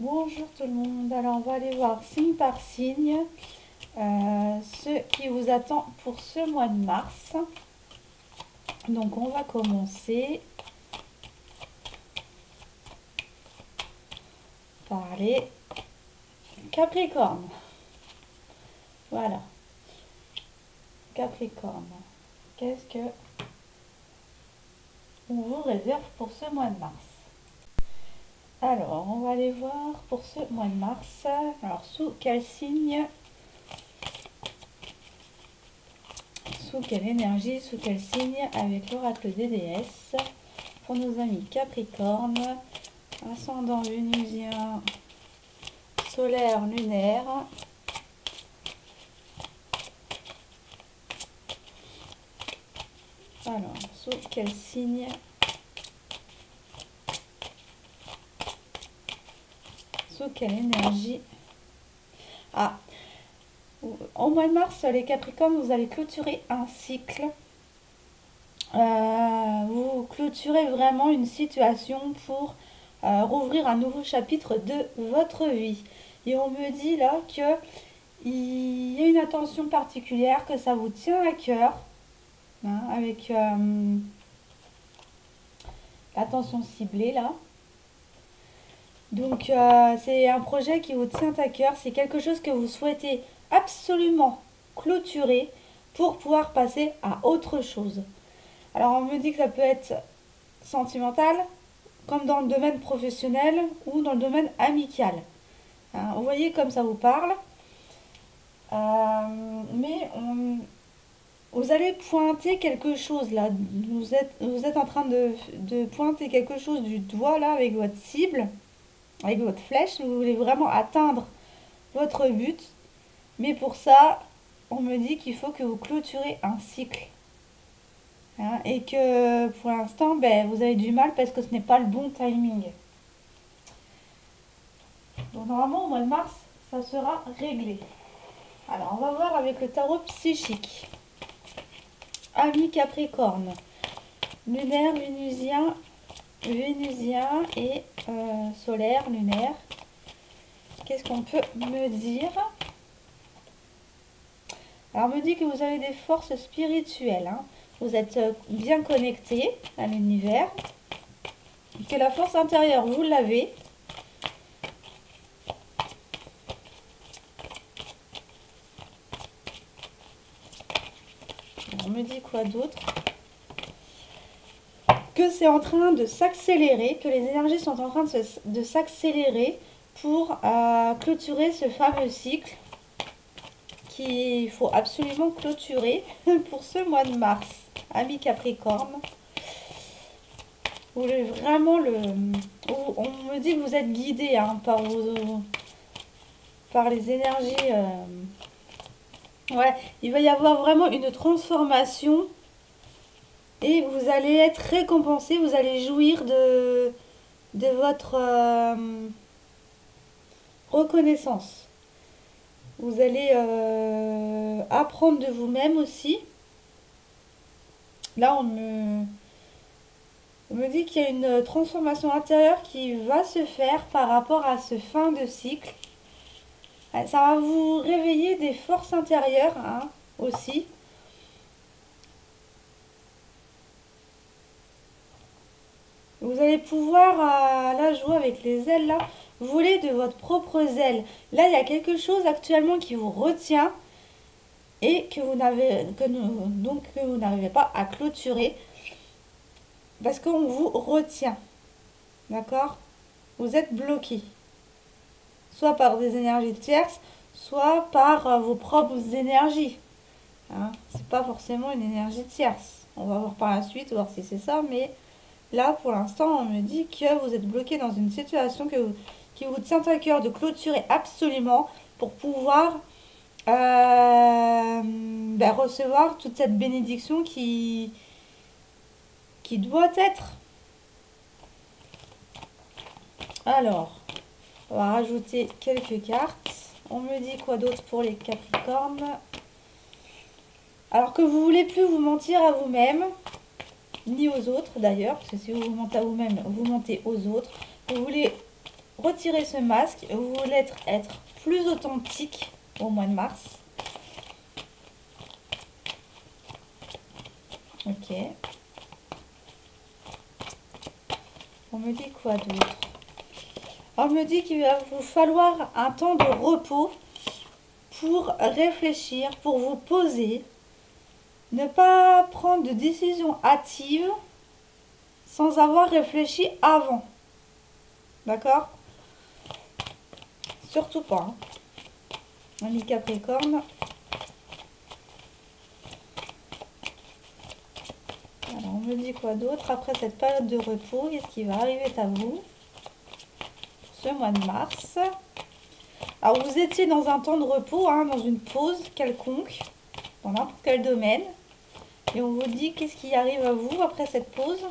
Bonjour tout le monde, alors on va aller voir signe par signe ce qui vous attend pour ce mois de mars. Donc on va commencer par les Capricornes. Voilà, Capricorne, qu'est-ce que on vous réserve pour ce mois de mars? Alors, on va aller voir pour ce mois de mars. Alors, sous quel signe, sous quelle énergie, sous quel signe, avec l'oracle des déesses, pour nos amis Capricorne, ascendant vénusien, solaire, lunaire. Alors, sous quel signe, sous quelle énergie? Ah, au mois de mars, les Capricornes, vous allez clôturer un cycle. Vous clôturez vraiment une situation pour rouvrir un nouveau chapitre de votre vie. Et on me dit là que il y a une attention particulière, que ça vous tient à cœur, hein, avec l'attention ciblée là. Donc c'est un projet qui vous tient à cœur, c'est quelque chose que vous souhaitez absolument clôturer pour pouvoir passer à autre chose. Alors on me dit que ça peut être sentimental, comme dans le domaine professionnel ou dans le domaine amical. Hein, vous voyez comme ça vous parle. Mais vous allez pointer quelque chose là. Vous êtes en train de pointer quelque chose du doigt là avec votre cible, avec votre flèche. Vous voulez vraiment atteindre votre but. Mais pour ça, on me dit qu'il faut que vous clôturez un cycle. Hein, et que pour l'instant, ben, vous avez du mal parce que ce n'est pas le bon timing. Donc normalement, au mois de mars, ça sera réglé. Alors, on va voir avec le tarot psychique. Ami Capricorne, lunaire, vénusien et solaire, lunaire. Qu'est-ce qu'on peut me dire? Alors, on me dit que vous avez des forces spirituelles. Hein. Vous êtes bien connecté à l'univers. Que la force intérieure, vous l'avez. On me dit quoi d'autre? Que c'est en train de s'accélérer, que les énergies sont en train de s'accélérer pour clôturer ce fameux cycle qu'il faut absolument clôturer pour ce mois de mars. Ami Capricorne, vous voulez vraiment le... On me dit que vous êtes guidé hein, par les énergies... Ouais, il va y avoir vraiment une transformation et vous allez être récompensé, vous allez jouir de votre reconnaissance. Vous allez apprendre de vous-même aussi. Là, on me dit qu'il y a une transformation intérieure qui va se faire par rapport à ce fin de cycle. Ça va vous réveiller des forces intérieures hein, aussi. Vous allez pouvoir là jouer avec les ailes là. Voler de votre propre aile. Là, il y a quelque chose actuellement qui vous retient et que vous n'arrivez pas à clôturer parce qu'on vous retient. D'accord? Vous êtes bloqué. Soit par des énergies tierces, soit par vos propres énergies. Hein, c'est pas forcément une énergie tierce. On va voir par la suite, voir si c'est ça, mais là, pour l'instant, on me dit que vous êtes bloqué dans une situation qui vous tient à cœur de clôturer absolument pour pouvoir recevoir toute cette bénédiction qui doit être. Alors, on va rajouter quelques cartes. On me dit quoi d'autre pour les Capricornes? Alors que vous voulez plus vous mentir à vous-même, ni aux autres d'ailleurs, parce que si vous vous mentez à vous-même, vous mentez aux autres. Vous voulez retirez ce masque, vous voulez être plus authentique au mois de mars. Ok. On me dit quoi d'autre? On me dit qu'il va vous falloir un temps de repos pour réfléchir, pour vous poser. Ne pas prendre de décision hâtive sans avoir réfléchi avant. D'accord? Surtout pas. Hein. Ami Capricorne. Alors, on me dit quoi d'autre? Après cette période de repos, qu'est-ce qui va arriver à vous pour ce mois de mars? Alors, vous étiez dans un temps de repos, hein, dans une pause quelconque, dans n'importe quel domaine. Et on vous dit qu'est-ce qui arrive à vous après cette pause?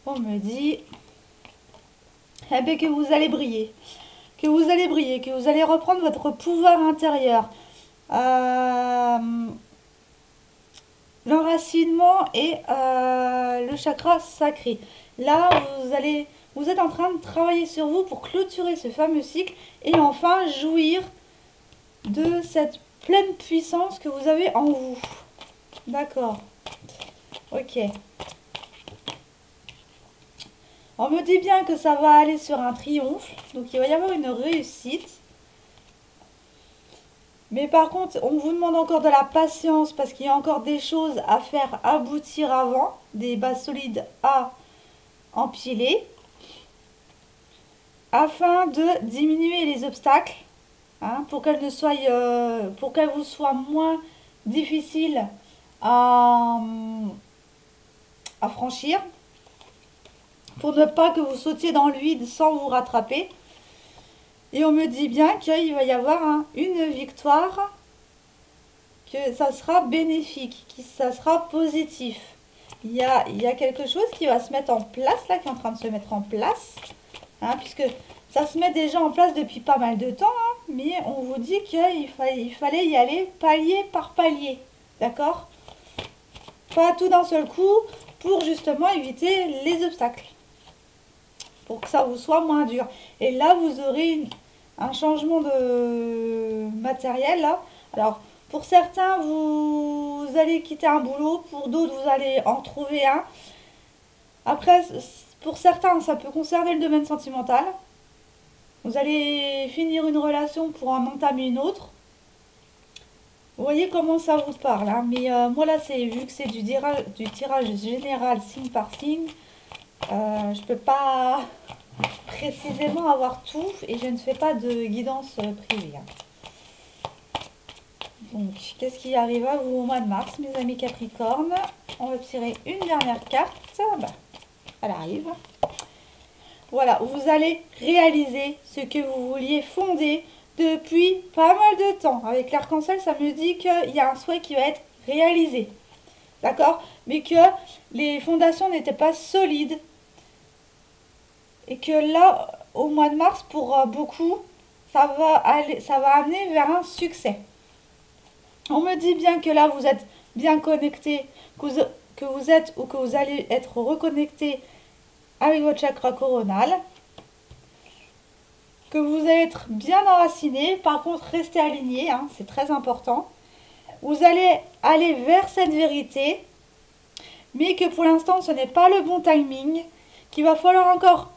On me dit eh bien, que vous allez briller. Que vous allez briller, que vous allez reprendre votre pouvoir intérieur. L'enracinement et le chakra sacré. Là, vous êtes en train de travailler sur vous pour clôturer ce fameux cycle et enfin jouir de cette pleine puissance que vous avez en vous. D'accord. Ok. On me dit bien que ça va aller sur un triomphe, donc il va y avoir une réussite. Mais par contre, on vous demande encore de la patience parce qu'il y a encore des choses à faire aboutir avant, des bases solides à empiler, afin de diminuer les obstacles, hein, pour qu'elles vous soient moins difficiles à franchir, pour ne pas que vous sautiez dans le vide sans vous rattraper. Et on me dit bien qu'il va y avoir une victoire, que ça sera bénéfique, que ça sera positif. Il y a quelque chose qui va se mettre en place, là, qui est en train de se mettre en place, hein, puisque ça se met déjà en place depuis pas mal de temps, hein, mais on vous dit qu'il fallait y aller palier par palier, d'accord? Pas tout d'un seul coup, pour justement éviter les obstacles, pour que ça vous soit moins dur. Et là, vous aurez un changement de matériel, là. Alors, pour certains, vous allez quitter un boulot, pour d'autres, vous allez en trouver un. Après, pour certains, ça peut concerner le domaine sentimental. Vous allez finir une relation pour en entamer une autre. Vous voyez comment ça vous parle, hein. Mais moi là, vu que c'est du tirage général signe par signe, je peux pas précisément avoir tout et je ne fais pas de guidance privée. Hein. Donc, qu'est-ce qui arrive à vous au mois de mars, mes amis Capricorne? On va tirer une dernière carte. Bah, elle arrive. Voilà, vous allez réaliser ce que vous vouliez fonder depuis pas mal de temps. Avec l'arc-en-ciel, ça me dit qu'il y a un souhait qui va être réalisé. D'accord? Mais que les fondations n'étaient pas solides. Et que là, au mois de mars, pour beaucoup, ça va amener vers un succès. On me dit bien que là, vous êtes bien connecté, que vous êtes ou que vous allez être reconnecté avec votre chakra coronal, que vous allez être bien enraciné. Par contre, restez aligné, hein, c'est très important. Vous allez aller vers cette vérité, mais que pour l'instant, ce n'est pas le bon timing, qu'il va falloir encore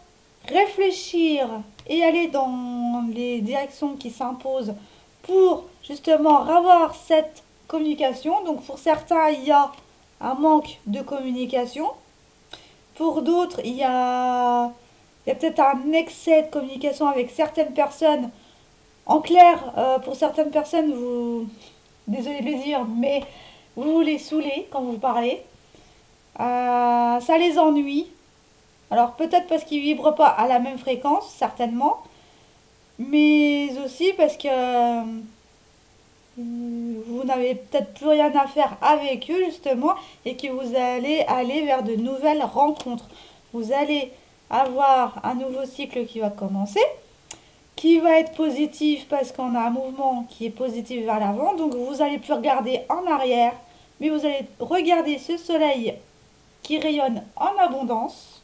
réfléchir et aller dans les directions qui s'imposent pour justement avoir cette communication. Donc pour certains, il y a un manque de communication. Pour d'autres, il y a peut-être un excès de communication avec certaines personnes. En clair, pour certaines personnes, désolé de le dire, mais vous les saoulez quand vous parlez. Ça les ennuie. Alors peut-être parce qu'ils ne vibrent pas à la même fréquence, certainement. Mais aussi parce que vous n'avez peut-être plus rien à faire avec eux, justement, et que vous allez aller vers de nouvelles rencontres. Vous allez avoir un nouveau cycle qui va commencer, qui va être positif parce qu'on a un mouvement qui est positif vers l'avant. Donc vous n'allez plus regarder en arrière, mais vous allez regarder ce soleil qui rayonne en abondance.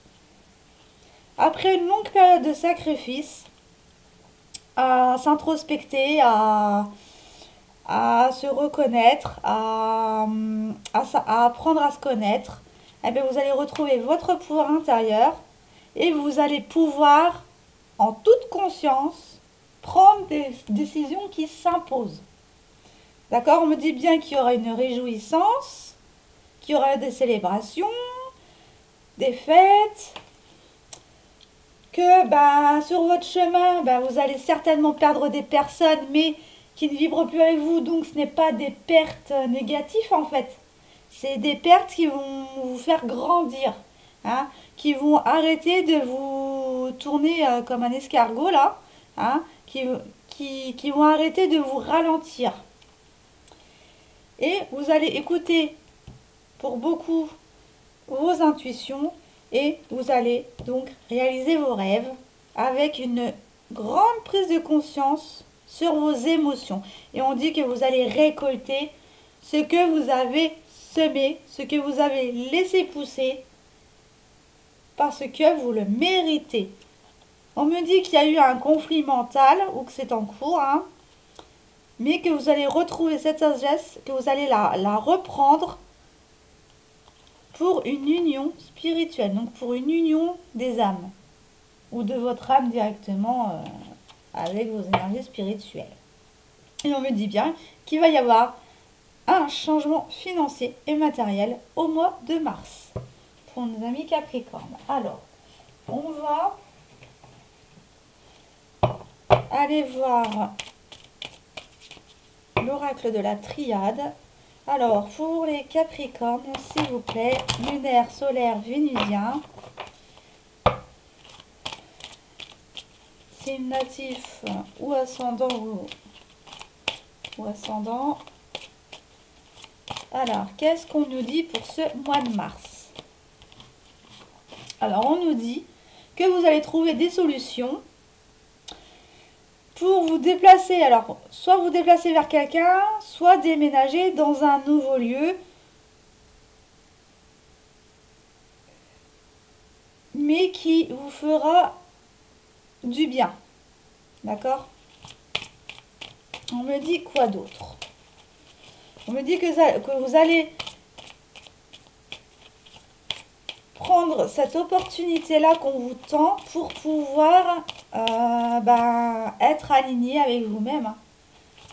Après une longue période de sacrifice, à s'introspecter, à se reconnaître, à apprendre à se connaître, eh bien, vous allez retrouver votre pouvoir intérieur et vous allez pouvoir, en toute conscience, prendre des décisions qui s'imposent. D'accord? On me dit bien qu'il y aura une réjouissance, qu'il y aura des célébrations, des fêtes, que sur votre chemin, vous allez certainement perdre des personnes, mais qui ne vibrent plus avec vous. Donc ce n'est pas des pertes négatives en fait. C'est des pertes qui vont vous faire grandir, hein, qui vont arrêter de vous tourner comme un escargot là, hein, qui vont arrêter de vous ralentir. Et vous allez écouter pour beaucoup vos intuitions et vous allez donc réaliser vos rêves avec une grande prise de conscience sur vos émotions. Et on dit que vous allez récolter ce que vous avez semé, ce que vous avez laissé pousser parce que vous le méritez. On me dit qu'il y a eu un conflit mental ou que c'est en cours, hein, mais que vous allez retrouver cette sagesse, que vous allez la reprendre pour une union spirituelle, donc pour une union des âmes, ou de votre âme directement avec vos énergies spirituelles. Et on me dit bien qu'il va y avoir un changement financier et matériel au mois de mars pour nos amis Capricorne. Alors, on va aller voir l'oracle de la triade. Alors, pour les Capricornes, s'il vous plaît, lunaire, solaire, vénusien. Signe natif ou ascendant ou ascendant. Alors, qu'est-ce qu'on nous dit pour ce mois de mars? Alors, on nous dit que vous allez trouver des solutions pour vous déplacer. Alors, soit vous déplacer vers quelqu'un, soit déménager dans un nouveau lieu. Mais qui vous fera du bien. D'accord? On me dit quoi d'autre? On me dit que vous allez prendre cette opportunité-là qu'on vous tend pour pouvoir être aligné avec vous-même. Hein.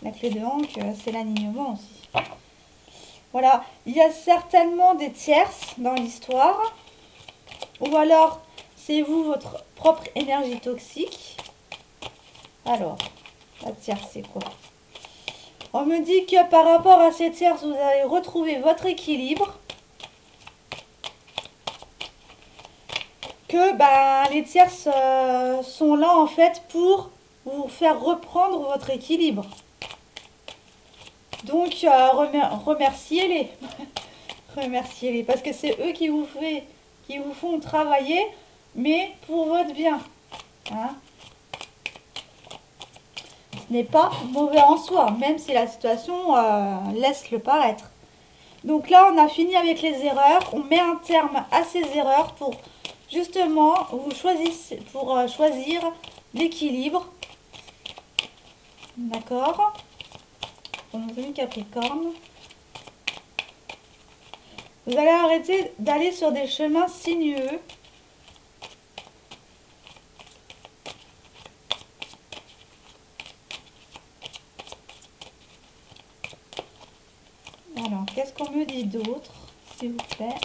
La clé de Hank, c'est l'alignement aussi. Voilà, il y a certainement des tierces dans l'histoire. Ou alors, c'est vous, votre propre énergie toxique. Alors, la tierce, c'est quoi? On me dit que par rapport à ces tierces, vous allez retrouver votre équilibre. Que les tierces sont là en fait pour vous faire reprendre votre équilibre. Donc remerciez-les. Remerciez-les parce que c'est eux qui vous font travailler, mais pour votre bien. Hein? Ce n'est pas mauvais en soi, même si la situation laisse le paraître. Donc là, on a fini avec les erreurs. On met un terme à ces erreurs pour justement vous choisir l'équilibre. D'accord? Pour nos amis Capricorne. Vous allez arrêter d'aller sur des chemins sinueux. Alors, qu'est-ce qu'on me dit d'autre, s'il vous plaît?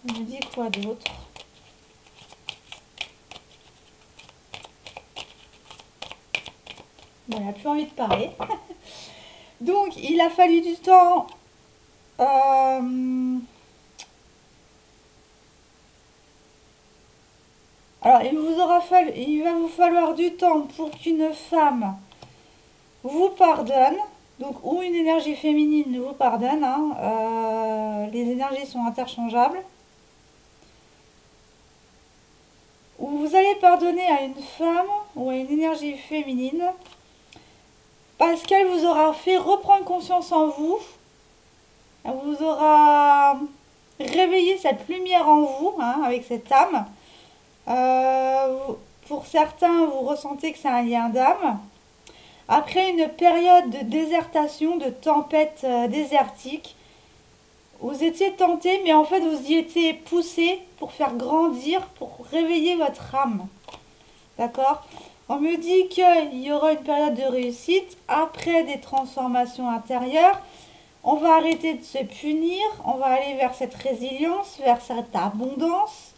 On me dit quoi d'autre? Bon, elle n'a plus envie de parler. Donc, il a fallu du temps. Alors, il va vous falloir du temps pour qu'une femme vous pardonne. Donc, ou une énergie féminine vous pardonne. Hein, les énergies sont interchangeables. Ou vous allez pardonner à une femme ou à une énergie féminine parce qu'elle vous aura fait reprendre confiance en vous. Elle vous aura réveillé cette lumière en vous, hein, avec cette âme. Pour certains, vous ressentez que c'est un lien d'âme. Après une période de désertation, de tempête désertique, vous étiez tenté, mais en fait vous y étiez poussé pour faire grandir, pour réveiller votre âme. D'accord? On me dit qu'il y aura une période de réussite après des transformations intérieures. On va arrêter de se punir, on va aller vers cette résilience, vers cette abondance.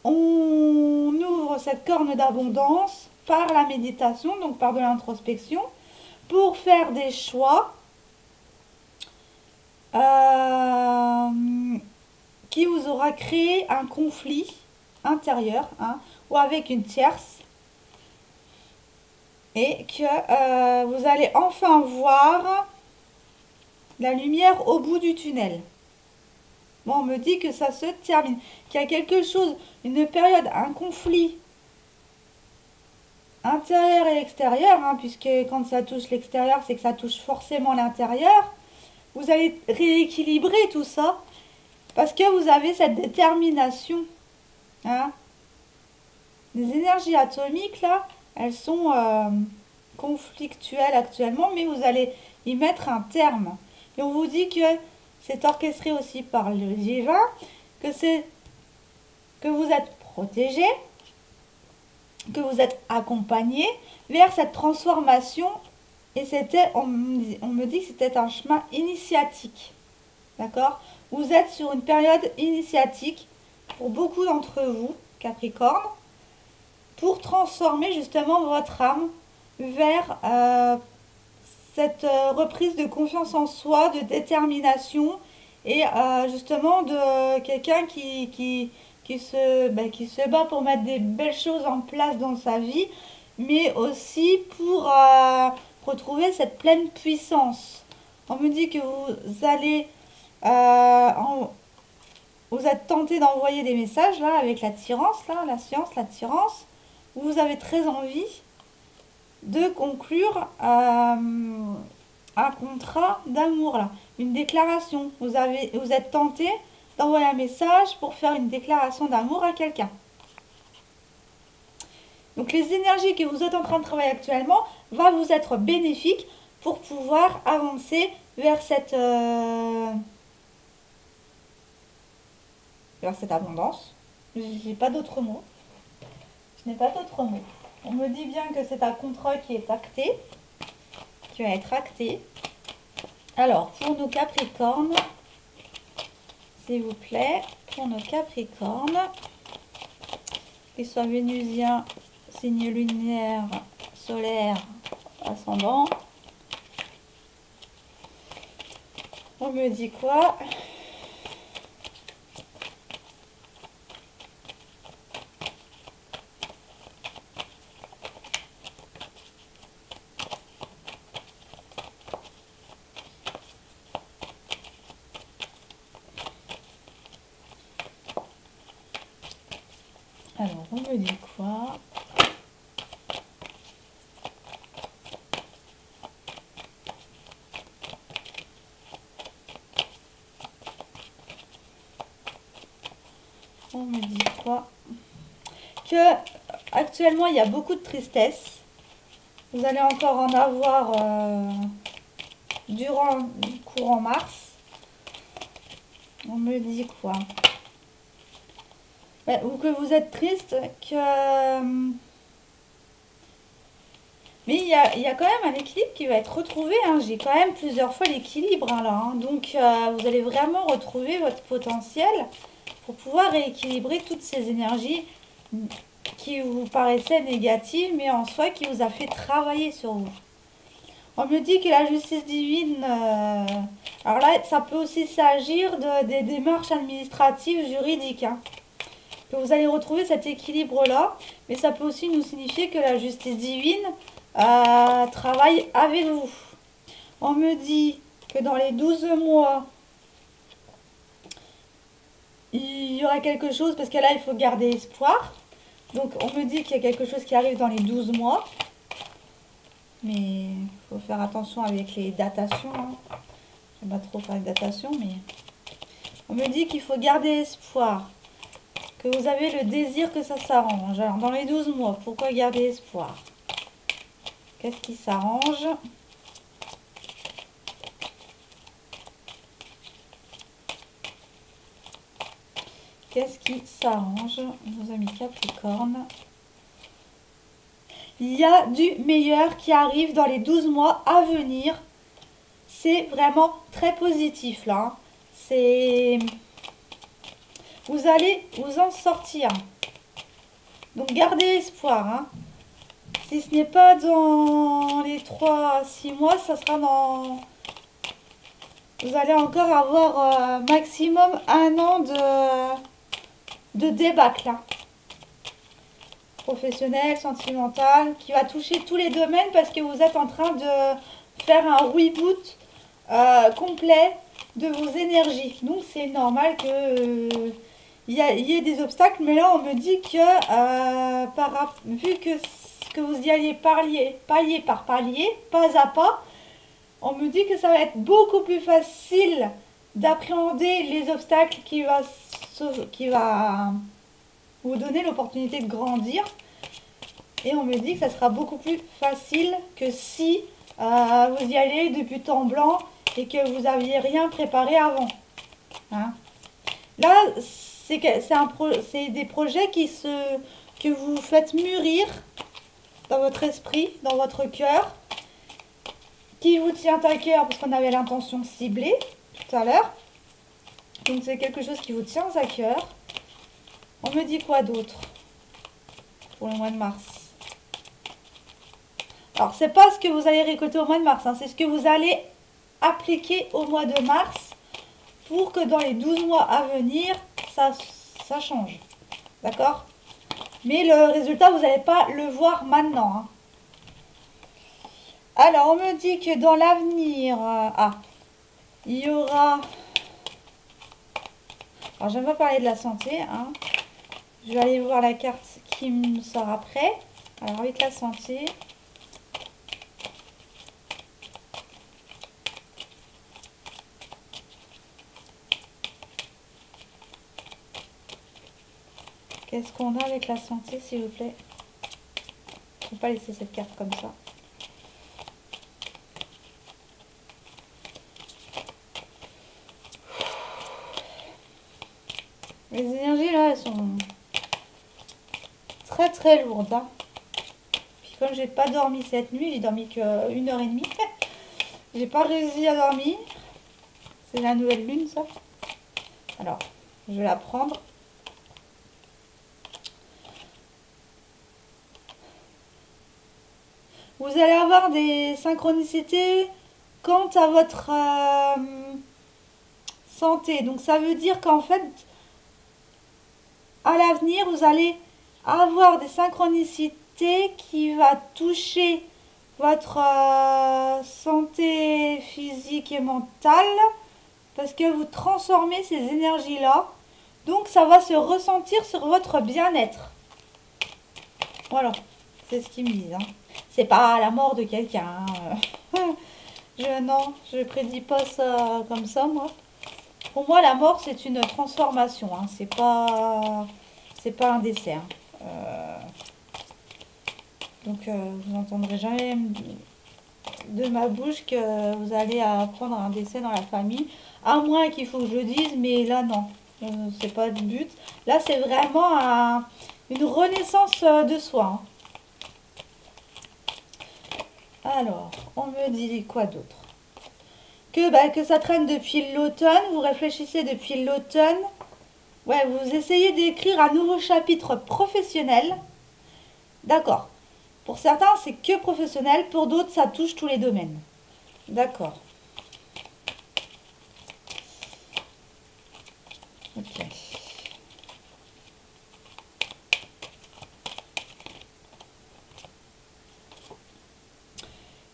On ouvre cette corne d'abondance par la méditation, donc par de l'introspection, pour faire des choix qui vous aura créé un conflit intérieur, hein, ou avec une tierce, et que vous allez enfin voir la lumière au bout du tunnel. Bon, on me dit que ça se termine, qu'il y a quelque chose, une période, un conflit intérieur et extérieur, hein, puisque quand ça touche l'extérieur, c'est que ça touche forcément l'intérieur. Vous allez rééquilibrer tout ça, parce que vous avez cette détermination. Hein. Les énergies atomiques, là, elles sont conflictuelles actuellement, mais vous allez y mettre un terme. Et on vous dit que c'est orchestré aussi par le divin, que vous êtes protégé, que vous êtes accompagné vers cette transformation. Et on me dit que c'était un chemin initiatique. D'accord? Vous êtes sur une période initiatique pour beaucoup d'entre vous, Capricorne, pour transformer justement votre âme vers cette reprise de confiance en soi, de détermination et justement de quelqu'un qui se bat pour mettre des belles choses en place dans sa vie, mais aussi pour retrouver cette pleine puissance. On me dit que vous allez vous êtes tenté d'envoyer des messages là avec l'attirance, là, la science, l'attirance. Vous avez très envie de conclure un contrat d'amour là, une déclaration. Vous êtes tenté d'envoyer un message pour faire une déclaration d'amour à quelqu'un. Donc les énergies que vous êtes en train de travailler actuellement vont vous être bénéfiques pour pouvoir avancer vers cette abondance. Je n'ai pas d'autres mots. Je n'ai pas d'autres mots. On me dit bien que c'est un contrat qui est acté, qui va être acté. Alors, pour nos Capricornes, s'il vous plaît, pour nos Capricornes, qu'ils soient vénusiens, signe lunaire, solaire, ascendant, on me dit quoi? Alors, on me dit quoi? On me dit quoi? Que actuellement, il y a beaucoup de tristesse. Vous allez encore en avoir durant le courant mars. On me dit quoi? Ou que vous êtes triste, mais il y a quand même un équilibre qui va être retrouvé. Hein. J'ai quand même plusieurs fois l'équilibre hein, là. Hein. Donc vous allez vraiment retrouver votre potentiel pour pouvoir rééquilibrer toutes ces énergies qui vous paraissaient négatives, mais en soi qui vous a fait travailler sur vous. On me dit que la justice divine, alors là, ça peut aussi s'agir des démarches administratives, juridiques. Hein. Que vous allez retrouver cet équilibre-là, mais ça peut aussi nous signifier que la justice divine travaille avec vous. On me dit que dans les 12 mois, il y aura quelque chose, parce que là, il faut garder espoir. Donc, on me dit qu'il y a quelque chose qui arrive dans les 12 mois. mais il faut faire attention avec les datations. Hein. Je ne vais pas trop faire les datations, mais on me dit qu'il faut garder espoir, que vous avez le désir que ça s'arrange. Alors, dans les 12 mois, pourquoi garder espoir? Qu'est-ce qui s'arrange? Qu'est-ce qui s'arrange, nos amis Capricorne? Il y a du meilleur qui arrive dans les 12 mois à venir. C'est vraiment très positif là. Hein. C'est... Vous allez vous en sortir. Donc gardez espoir. Hein. Si ce n'est pas dans les 3 à 6 mois, ça sera dans... Vous allez encore avoir maximum 1 an de débâcle. Hein. Professionnel, sentimental, qui va toucher tous les domaines parce que vous êtes en train de faire un reboot complet de vos énergies. Donc c'est normal que il y ait des obstacles, mais là on me dit que vu que vous y alliez palier par palier, pas à pas, on me dit que ça va être beaucoup plus facile d'appréhender les obstacles qui va vous donner l'opportunité de grandir. Et on me dit que ça sera beaucoup plus facile que si vous y allez depuis temps blanc et que vous n'aviez rien préparé avant. Hein. Là, c'est des projets que vous faites mûrir dans votre esprit, dans votre cœur, qui vous tient à cœur parce qu'on avait l'intention ciblée tout à l'heure. Donc c'est quelque chose qui vous tient à cœur. On me dit quoi d'autre pour le mois de mars? Alors, c'est pas ce que vous allez récolter au mois de mars, hein, c'est ce que vous allez appliquer au mois de mars pour que dans les 12 mois à venir, ça change. D'accord? Mais le résultat, vous n'allez pas le voir maintenant. Hein. Alors, on me dit que dans l'avenir, il y aura... Alors, j'aime pas parler de la santé. Hein. Je vais aller voir la carte qui me sort après. Alors, avec la santé... Qu'est-ce qu'on a avec la santé, s'il vous plaît? Je ne peux pas laisser cette carte comme ça. Les énergies, là, elles sont très très lourdes. Hein. Puis comme j'ai pas dormi cette nuit, j'ai dormi qu'1 heure et demie. J'ai pas réussi à dormir. C'est la nouvelle lune, ça. Alors, je vais la prendre. Vous allez avoir des synchronicités quant à votre santé. Donc ça veut dire qu'en fait, à l'avenir, vous allez avoir des synchronicités qui va toucher votre santé physique et mentale parce que vous transformez ces énergies-là. Donc ça va se ressentir sur votre bien-être. Voilà, c'est ce qu'ils me disent. Hein. C'est pas la mort de quelqu'un. Non, je prédis pas ça comme ça, moi. Pour moi, la mort, c'est une transformation. Hein. C'est pas un décès. Hein. Donc, vous n'entendrez jamais de ma bouche que vous allez apprendre un décès dans la famille. À moins qu'il faut que je le dise, mais là, non. C'est pas le but. Là, c'est vraiment une renaissance de soi. Hein. Alors, on me dit quoi d'autre? Que ça traîne depuis l'automne, vous réfléchissez depuis l'automne. Ouais, vous essayez d'écrire un nouveau chapitre professionnel. D'accord. Pour certains, c'est que professionnel. Pour d'autres, ça touche tous les domaines. D'accord. Ok.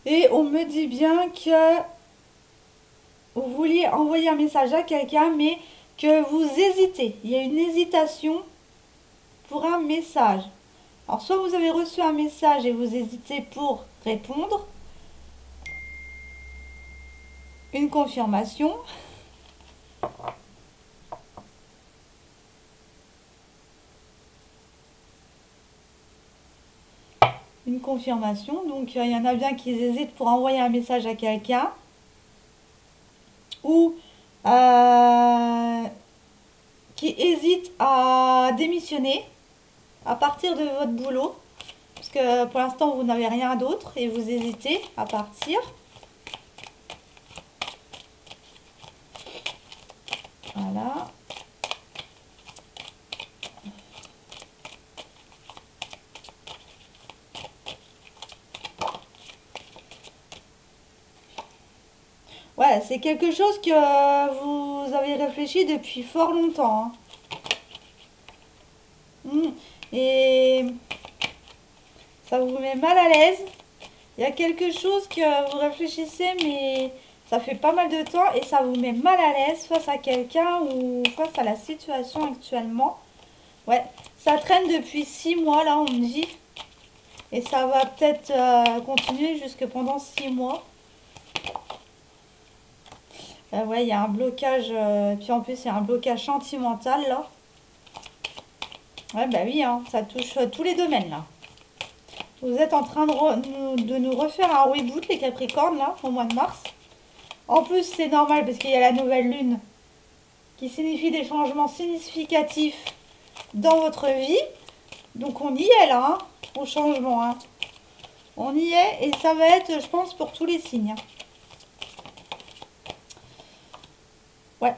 Et on me dit bien que vous vouliez envoyer un message à quelqu'un, mais que vous hésitez. Il y a une hésitation pour un message. Alors, soit vous avez reçu un message et vous hésitez pour répondre, Une confirmation. Une confirmation. Donc, il y en a bien qui hésitent pour envoyer un message à quelqu'un. Ou qui hésitent à démissionner, à partir de votre boulot. Parce que pour l'instant, vous n'avez rien d'autre et vous hésitez à partir. Voilà. Ouais, c'est quelque chose que vous avez réfléchi depuis fort longtemps, hein. Et ça vous met mal à l'aise. Il y a quelque chose que vous réfléchissez, mais ça fait pas mal de temps et ça vous met mal à l'aise face à quelqu'un ou face à la situation actuellement. Ouais, ça traîne depuis 6 mois, là, on me dit. Et ça va peut-être continuer jusque pendant 6 mois. Ouais, il y a un blocage, puis en plus, il y a un blocage sentimental, là. Ouais, bah oui, hein, ça touche tous les domaines, là. Vous êtes en train de nous refaire un reboot, les Capricornes, là, au mois de mars. En plus, c'est normal parce qu'il y a la nouvelle lune qui signifie des changements significatifs dans votre vie. Donc, on y est, là, hein, au changement, hein. On y est et ça va être, je pense, pour tous les signes. Ouais.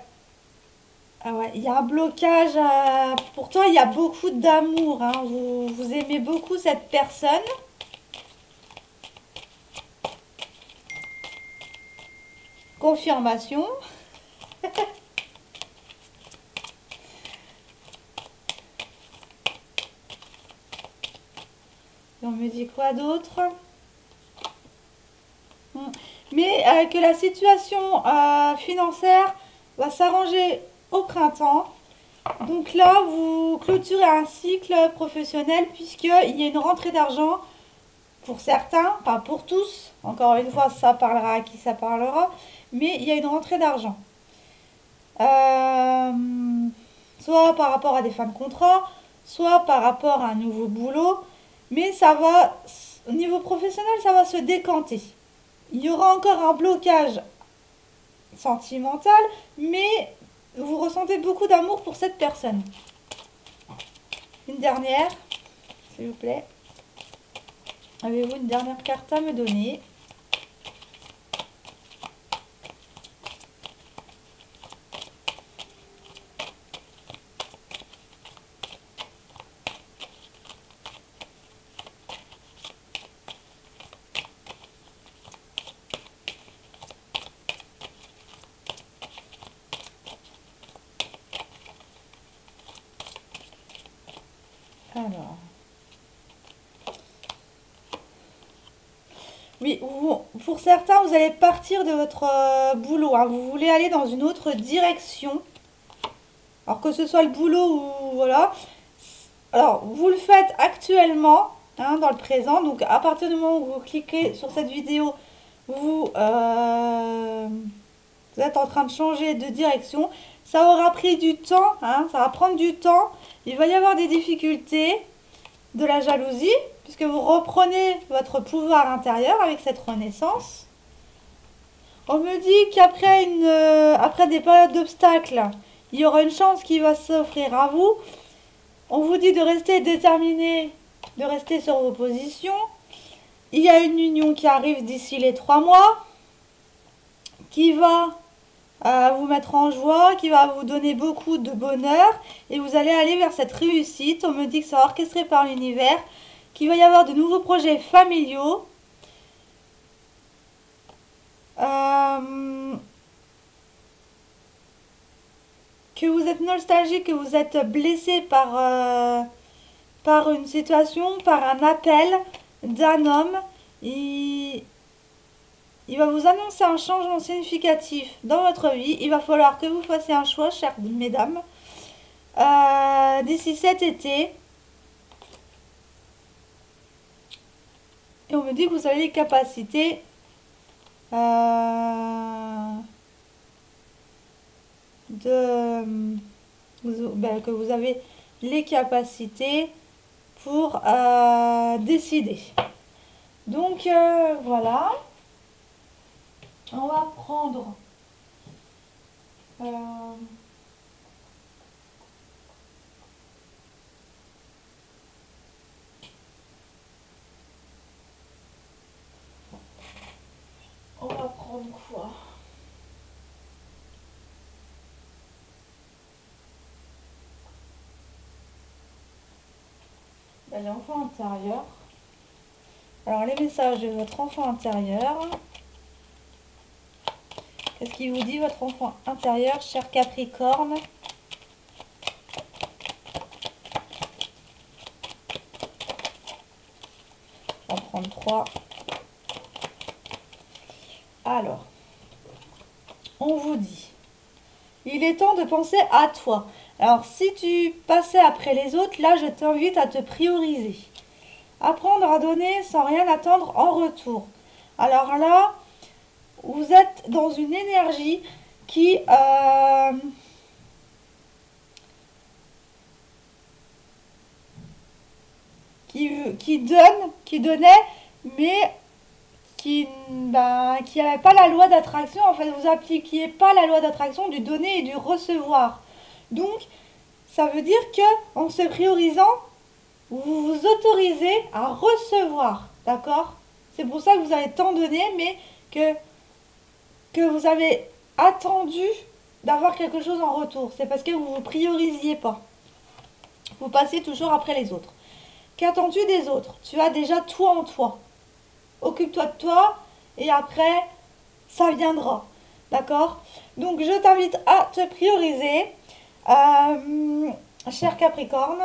Ah ouais, il y a un blocage. Pourtant, il y a beaucoup d'amour, hein. Vous aimez beaucoup cette personne. Confirmation. Et on me dit quoi d'autre? Mais que la situation financière va s'arranger au printemps. Donc là, vous clôturez un cycle professionnel puisqu'il y a une rentrée d'argent pour certains, pas pour tous. Encore une fois, ça parlera à qui ça parlera. Mais il y a une rentrée d'argent. Euh, Soit par rapport à des fins de contrat, soit par rapport à un nouveau boulot. Mais ça va, au niveau professionnel, ça va se décanter. Il y aura encore un blocage sentimental, mais vous ressentez beaucoup d'amour pour cette personne. Une dernière, s'il vous plaît. Avez-vous une dernière carte à me donner? Alors. Oui, pour certains, vous allez partir de votre boulot, hein. Vous voulez aller dans une autre direction. Alors que ce soit le boulot ou voilà. Alors, vous le faites actuellement, hein, dans le présent. Donc, à partir du moment où vous cliquez sur cette vidéo, vous êtes en train de changer de direction. Ça aura pris du temps, hein, ça va prendre du temps. Il va y avoir des difficultés, de la jalousie, puisque vous reprenez votre pouvoir intérieur avec cette renaissance. On me dit qu'après après des périodes d'obstacles, il y aura une chance qui va s'offrir à vous. On vous dit de rester déterminé, de rester sur vos positions. Il y a une union qui arrive d'ici les 3 mois, qui va vous mettre en joie, qui va vous donner beaucoup de bonheur. Et vous allez aller vers cette réussite. On me dit que ça va orchestré par l'univers, qu'il va y avoir de nouveaux projets familiaux. Que vous êtes nostalgique, que vous êtes blessé par une situation, par un appel d'un homme. Il va vous annoncer un changement significatif dans votre vie. Il va falloir que vous fassiez un choix, chères mesdames, d'ici cet été. Et on me dit que vous avez les capacités que vous avez les capacités pour décider. Donc voilà, on va prendre on va prendre quoi? Ben, l'enfant intérieur. Alors les messages de votre enfant intérieur. Qu'est-ce qu'il vous dit votre enfant intérieur, cher Capricorne? On va prendre 3. Alors, on vous dit, il est temps de penser à toi. Alors, si tu passais après les autres, là, je t'invite à te prioriser. Apprendre à donner sans rien attendre en retour. Alors là, vous êtes dans une énergie qui qui donnait, mais qui n'avait pas la loi d'attraction. En fait, vous appliquiez pas la loi d'attraction du donner et du recevoir. Donc, ça veut dire que en se priorisant, vous vous autorisez à recevoir, d'accord? C'est pour ça que vous avez tant donné, mais que vous avez attendu d'avoir quelque chose en retour. C'est parce que vous ne vous priorisiez pas. Vous passez toujours après les autres. Qu'attends-tu des autres? Tu as déjà toi en toi. Occupe-toi de toi et après, ça viendra. D'accord? Donc, je t'invite à te prioriser, cher Capricorne.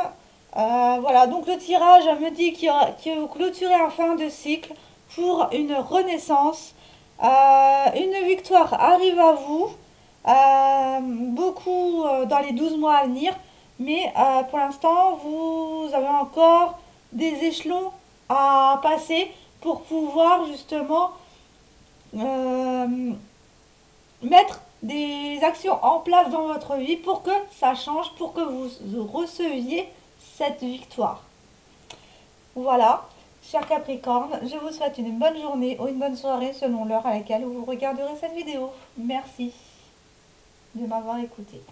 Voilà, donc le tirage me dit que vous clôturez un fin de cycle pour une renaissance. Une victoire arrive à vous, beaucoup dans les 12 mois à venir, mais pour l'instant, vous avez encore des échelons à passer pour pouvoir justement mettre des actions en place dans votre vie pour que ça change, pour que vous receviez cette victoire. Voilà, cher Capricorne, je vous souhaite une bonne journée ou une bonne soirée selon l'heure à laquelle vous regarderez cette vidéo. Merci de m'avoir écouté.